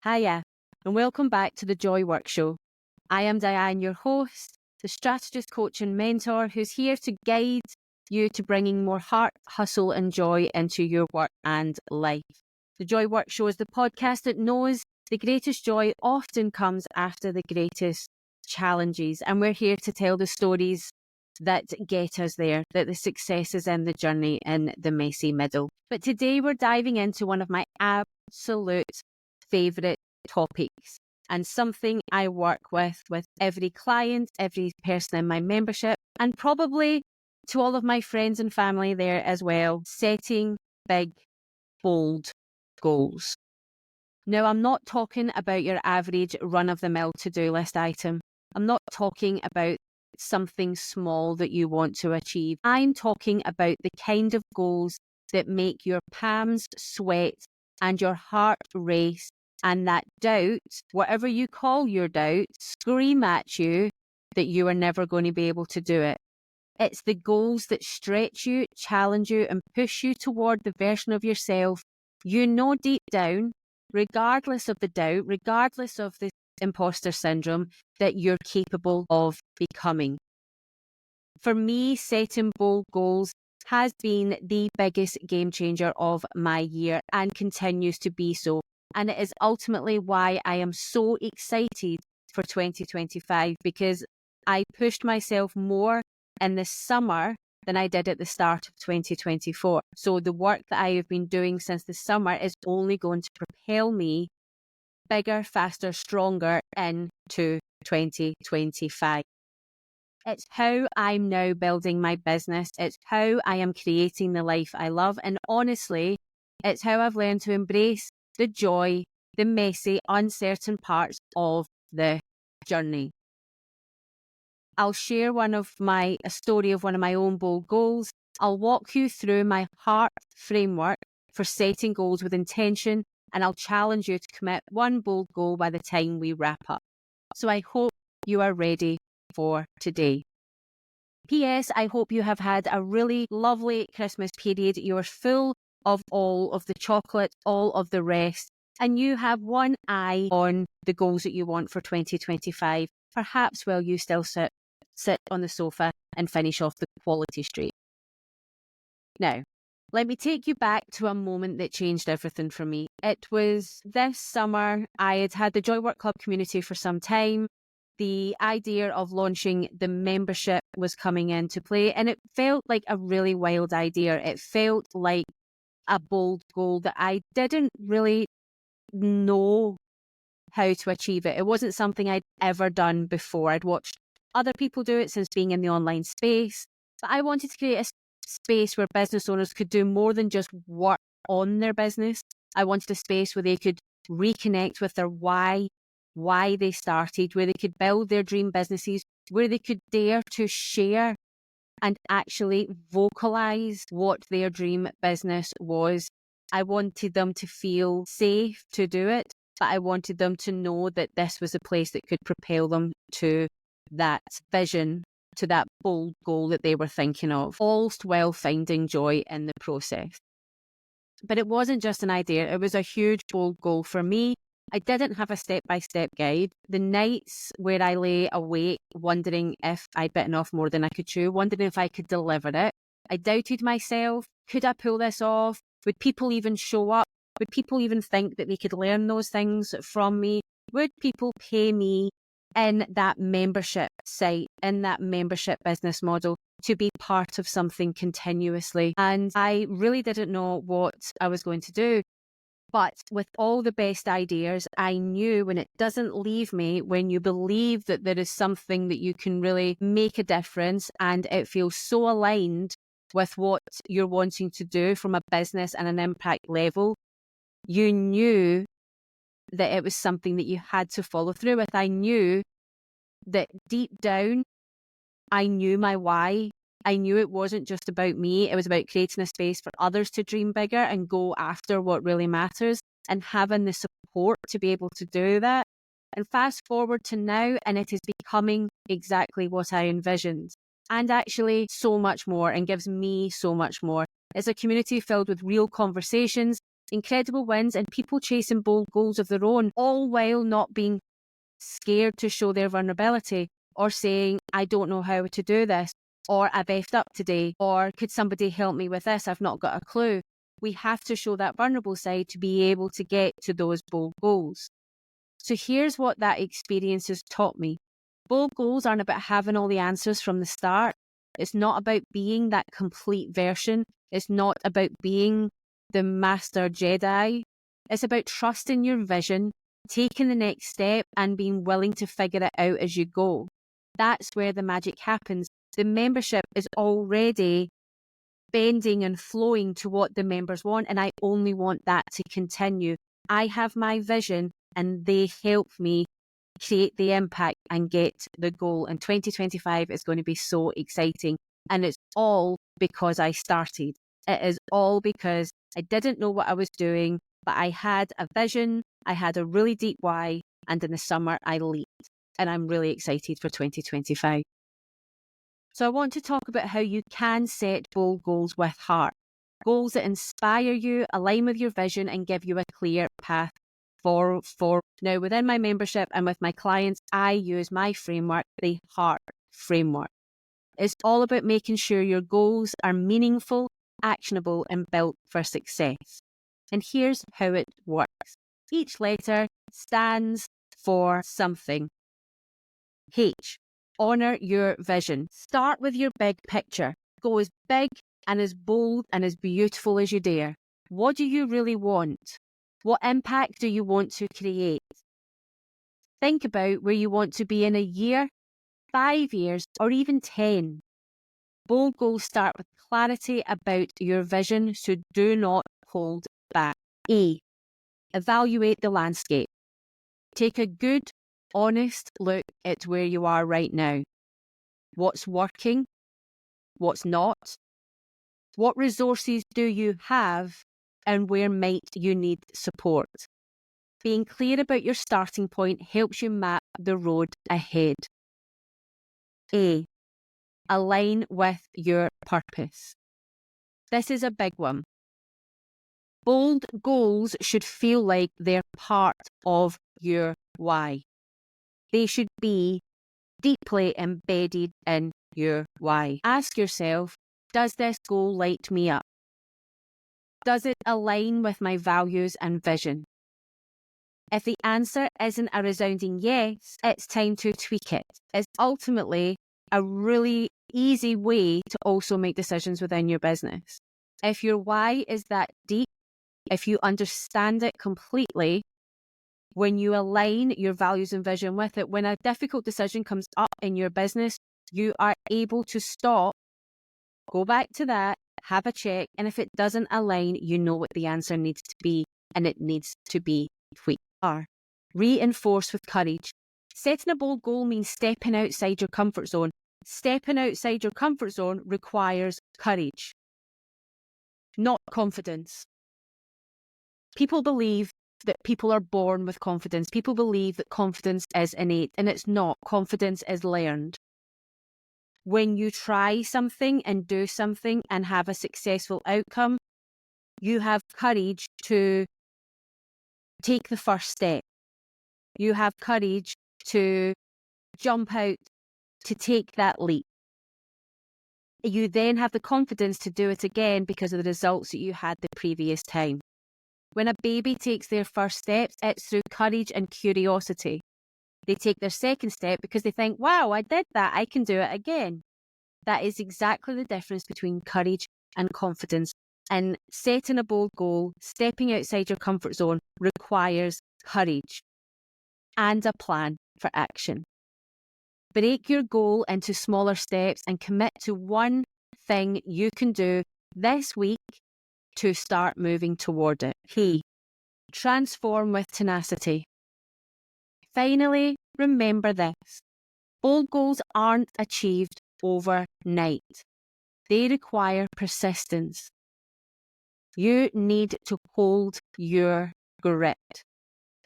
Hiya, and welcome back to the Joy Work Show. I am Diane, your host, the strategist, coach, and mentor who's here to guide you to bringing more heart, hustle, and joy into your work and life. The Joy Work Show is the podcast that knows the greatest joy often comes after the greatest challenges, and we're here to tell the stories that get us there, that the success is in the journey in the messy middle. But today we're diving into one of my absolute favourite topics and something I work with every client, every person in my membership, and probably to all of my friends and family there as well, setting big, bold goals. Now, I'm not talking about your average run-of-the-mill to-do list item. I'm not talking about something small that you want to achieve. I'm talking about the kind of goals that make your palms sweat and your heart race, and that doubt, whatever you call your doubt, scream at you that you are never going to be able to do it. It's the goals that stretch you, challenge you, and push you toward the version of yourself you know deep down, regardless of the doubt, regardless of the imposter syndrome, that you're capable of becoming. For me, setting bold goals has been the biggest game changer of my year and continues to be so. And it is ultimately why I am so excited for 2025, because I pushed myself more in the summer than I did at the start of 2024. So the work that I have been doing since the summer is only going to propel me bigger, faster, stronger into 2025. It's how I'm now building my business. It's how I am creating the life I love. And honestly, it's how I've learned to embrace the joy, the messy, uncertain parts of the journey. I'll share a story of one of my own bold goals. I'll walk you through my heart framework for setting goals with intention, and I'll challenge you to commit one bold goal by the time we wrap up. So I hope you are ready for today. P.S. I hope you have had a really lovely Christmas period. You are full of all of the chocolate, all of the rest, and you have one eye on the goals that you want for 2025, perhaps while you still sit on the sofa and finish off the quality streak. Now, let me take you back to a moment that changed everything for me. It was this summer. I had had the Joy Work Club community for some time. The idea of launching the membership was coming into play, and it felt like a really wild idea. It felt like a bold goal that I didn't really know how to achieve it. It wasn't something I'd ever done before. I'd watched other people do it since being in the online space, but I wanted to create a space where business owners could do more than just work on their business. I wanted a space where they could reconnect with their why they started, where they could build their dream businesses, where they could dare to share and actually vocalize what their dream business was. I wanted them to feel safe to do it, but I wanted them to know that this was a place that could propel them to that vision, to that bold goal that they were thinking of, all while finding joy in the process. But it wasn't just an idea. It was a huge, bold goal for me. I didn't have a step-by-step guide. The nights where I lay awake wondering if I'd bitten off more than I could chew, wondering if I could deliver it. I doubted myself. Could I pull this off? Would people even show up? Would people even think that they could learn those things from me? Would people pay me in that membership site, in that membership business model, to be part of something continuously? And I really didn't know what I was going to do. But with all the best ideas, I knew when it doesn't leave me, when you believe that there is something that you can really make a difference and it feels so aligned with what you're wanting to do from a business and an impact level, you knew that it was something that you had to follow through with. I knew that deep down, I knew my why. I knew it wasn't just about me. It was about creating a space for others to dream bigger and go after what really matters, and having the support to be able to do that. And fast forward to now, and it is becoming exactly what I envisioned. And actually so much more, and gives me so much more. It's a community filled with real conversations, incredible wins, and people chasing bold goals of their own, all while not being scared to show their vulnerability or saying, I don't know how to do this, or I've effed up today, or could somebody help me with this? I've not got a clue. We have to show that vulnerable side to be able to get to those bold goals. So here's what that experience has taught me. Bold goals aren't about having all the answers from the start. It's not about being that complete version. It's not about being the master Jedi. It's about trusting your vision, taking the next step, and being willing to figure it out as you go. That's where the magic happens. The membership is already bending and flowing to what the members want, and I only want that to continue. I have my vision, and they help me create the impact and get the goal. And 2025 is going to be so exciting. And it's all because I started. It is all because I didn't know what I was doing, but I had a vision, I had a really deep why, and in the summer I leaped. And I'm really excited for 2025. So I want to talk about how you can set bold goals with heart. Goals that inspire you, align with your vision, and give you a clear path forward. Now, within my membership and with my clients, I use my framework, the HEART framework. It's all about making sure your goals are meaningful, actionable, and built for success. And here's how it works. Each letter stands for something. H, honor your vision. Start with your big picture. Go as big and as bold and as beautiful as you dare. What do you really want? What impact do you want to create? Think about where you want to be in a year, 5 years, or even 10. Bold goals start with clarity about your vision, so do not hold back. A, evaluate the landscape. Take a good, honest look at where you are right now. What's working? What's not? What resources do you have, and where might you need support? Being clear about your starting point helps you map the road ahead. A, align with your purpose. This is a big one. Bold goals should feel like they're part of your why. They should be deeply embedded in your why. Ask yourself, does this goal light me up? Does it align with my values and vision? If the answer isn't a resounding yes, it's time to tweak it. It's ultimately a really easy way to also make decisions within your business. If your why is that deep, if you understand it completely, when you align your values and vision with it, when a difficult decision comes up in your business, you are able to stop, go back to that, have a check, and if it doesn't align, you know what the answer needs to be, and it needs to be tweaked. Reinforce with courage. Setting a bold goal means stepping outside your comfort zone. Stepping outside your comfort zone requires courage, not confidence. People believe that people are born with confidence. People believe that confidence is innate, and it's not. Confidence is learned. When you try something and do something and have a successful outcome, you have courage to take the first step. You have courage to jump out, to take that leap. You then have the confidence to do it again because of the results that you had the previous time. When a baby takes their first steps, it's through courage and curiosity. They take their second step because they think, wow, I did that, I can do it again. That is exactly the difference between courage and confidence. And setting a bold goal, stepping outside your comfort zone, requires courage and a plan for action. Break your goal into smaller steps and commit to one thing you can do this week to start moving toward it. Hey, transform with tenacity. Finally, remember this. Bold goals aren't achieved overnight. They require persistence. You need to hold your grip.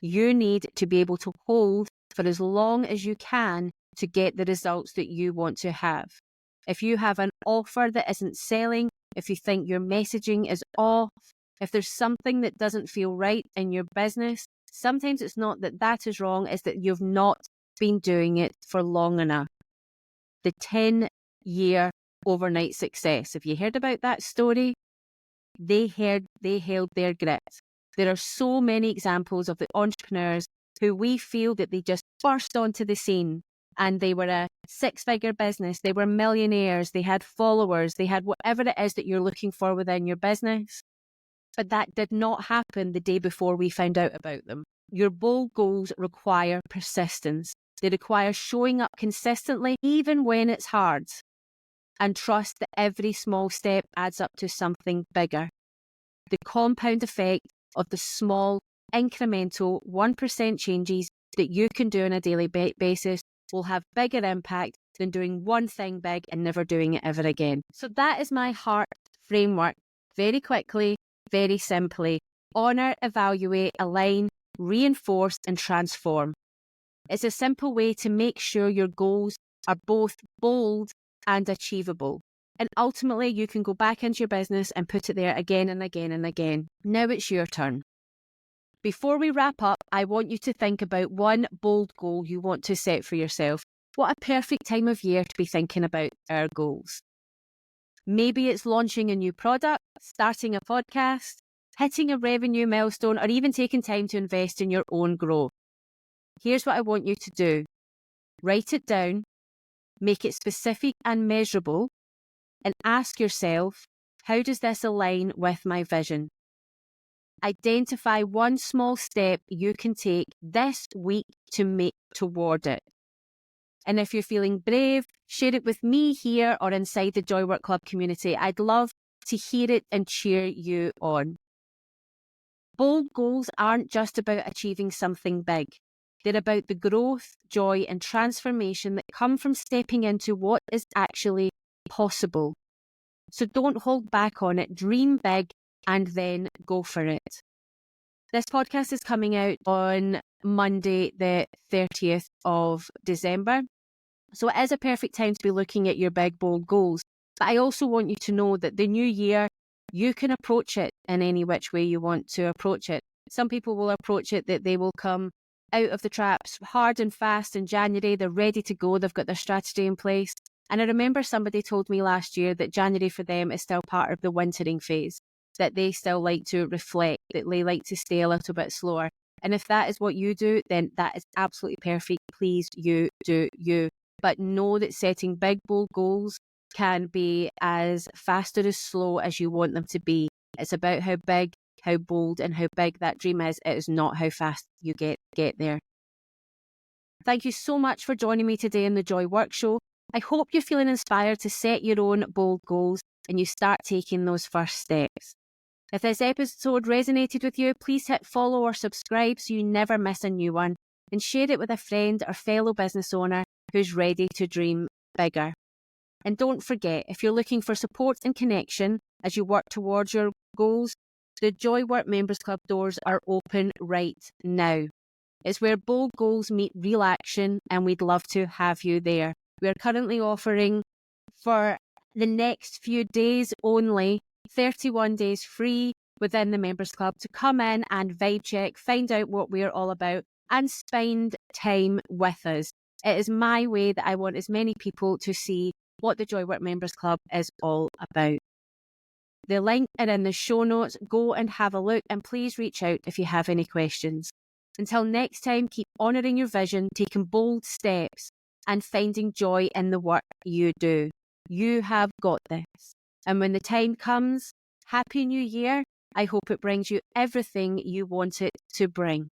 You need to be able to hold for as long as you can to get the results that you want to have. If you have an offer that isn't selling, if you think your messaging is off, If there's something that doesn't feel right in your business, sometimes it's not that that is wrong, it's that you've not been doing it for long enough. The 10-year overnight success. Have you heard about that story? They held their grit. There are so many examples of the entrepreneurs who we feel that they just burst onto the scene and they were a 6-figure business, they were millionaires, they had followers, they had whatever it is that you're looking for within your business. But that did not happen the day before we found out about them. Your bold goals require persistence. They require showing up consistently, even when it's hard. And trust that every small step adds up to something bigger. The compound effect of the small, incremental 1% changes that you can do on a daily basis will have bigger impact than doing one thing big and never doing it ever again. So that is my heart framework. Very quickly, very simply. Honour, evaluate, align, reinforce and transform. It's a simple way to make sure your goals are both bold and achievable. And ultimately, you can go back into your business and put it there again and again and again. Now it's your turn. Before we wrap up, I want you to think about one bold goal you want to set for yourself. What a perfect time of year to be thinking about our goals. Maybe it's launching a new product, starting a podcast, hitting a revenue milestone, or even taking time to invest in your own growth. Here's what I want you to do. Write it down, make it specific and measurable, and ask yourself, how does this align with my vision? Identify one small step you can take this week to make toward it. And if you're feeling brave, share it with me here or inside the Joy Work Club community. I'd love to hear it and cheer you on. Bold goals aren't just about achieving something big. They're about the growth, joy, and transformation that come from stepping into what is actually possible. So don't hold back on it. Dream big and then go for it. This podcast is coming out on Monday, the 30th of December. So it is a perfect time to be looking at your big, bold goals. But I also want you to know that the new year, you can approach it in any which way you want to approach it. Some people will approach it that they will come out of the traps hard and fast in January. They're ready to go. They've got their strategy in place. And I remember somebody told me last year that January for them is still part of the wintering phase, that they still like to reflect, that they like to stay a little bit slower. And if that is what you do, then that is absolutely perfect. Please, you do you. But know that setting big, bold goals can be as fast or as slow as you want them to be. It's about how big, how bold, and how big that dream is. It is not how fast you get there. Thank you so much for joining me today in the Joy Work Show. I hope you're feeling inspired to set your own bold goals and you start taking those first steps. If this episode resonated with you, please hit follow or subscribe so you never miss a new one, and share it with a friend or fellow business owner who's ready to dream bigger. And don't forget, if you're looking for support and connection as you work towards your goals, the Joy Work Members Club doors are open right now. It's where bold goals meet real action, and we'd love to have you there. We are currently offering, for the next few days only, 31 days free within the Members Club to come in and vibe check, find out what we're all about, and spend time with us. It is my way that I want as many people to see what the Joy Work Members Club is all about. The link is in the show notes. Go and have a look, and please reach out if you have any questions. Until next time, keep honouring your vision, taking bold steps, and finding joy in the work you do. You have got this. And when the time comes, Happy New Year. I hope it brings you everything you want it to bring.